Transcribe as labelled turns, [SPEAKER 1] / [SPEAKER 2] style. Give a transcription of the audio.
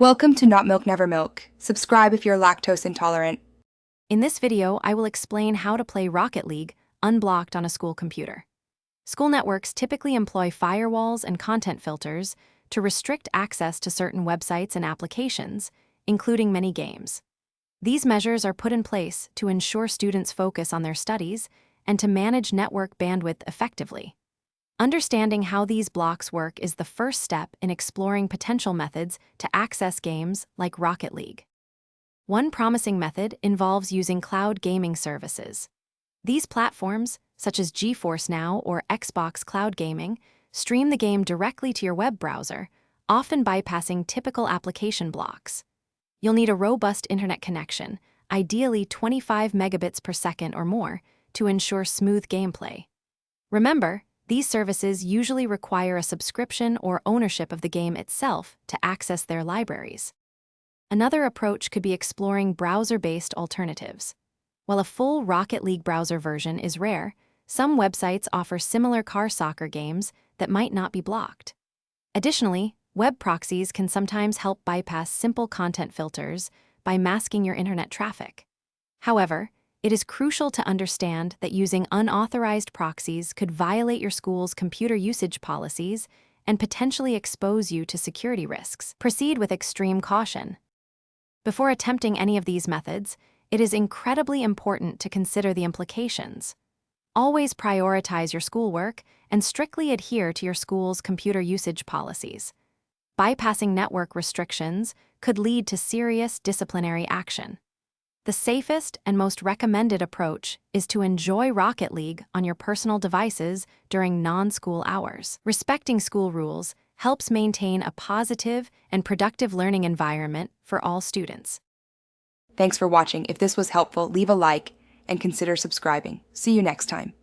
[SPEAKER 1] Welcome to Not Milk Never Milk. Subscribe if you're lactose intolerant.
[SPEAKER 2] In this video, I will explain how to play Rocket League unblocked on a school computer. School networks typically employ firewalls and content filters to restrict access to certain websites and applications, including many games. These measures are put in place to ensure students focus on their studies and to manage network bandwidth effectively. Understanding how these blocks work is the first step in exploring potential methods to access games like Rocket League. One promising method involves using cloud gaming services. These platforms, such as GeForce Now or Xbox Cloud Gaming, stream the game directly to your web browser, often bypassing typical application blocks. You'll need a robust internet connection, ideally 25 megabits per second or more, to ensure smooth gameplay. Remember, these services usually require a subscription or ownership of the game itself to access their libraries. Another approach could be exploring browser-based alternatives. While a full Rocket League browser version is rare, some websites offer similar car soccer games that might not be blocked. Additionally, web proxies can sometimes help bypass simple content filters by masking your internet traffic. However, it is crucial to understand that using unauthorized proxies could violate your school's computer usage policies and potentially expose you to security risks. Proceed with extreme caution. Before attempting any of these methods, it is incredibly important to consider the implications. Always prioritize your schoolwork and strictly adhere to your school's computer usage policies. Bypassing network restrictions could lead to serious disciplinary action. The safest and most recommended approach is to enjoy Rocket League on your personal devices during non-school hours. Respecting school rules helps maintain a positive and productive learning environment for all students.
[SPEAKER 1] Thanks for watching. If this was helpful, leave a like and consider subscribing. See you next time.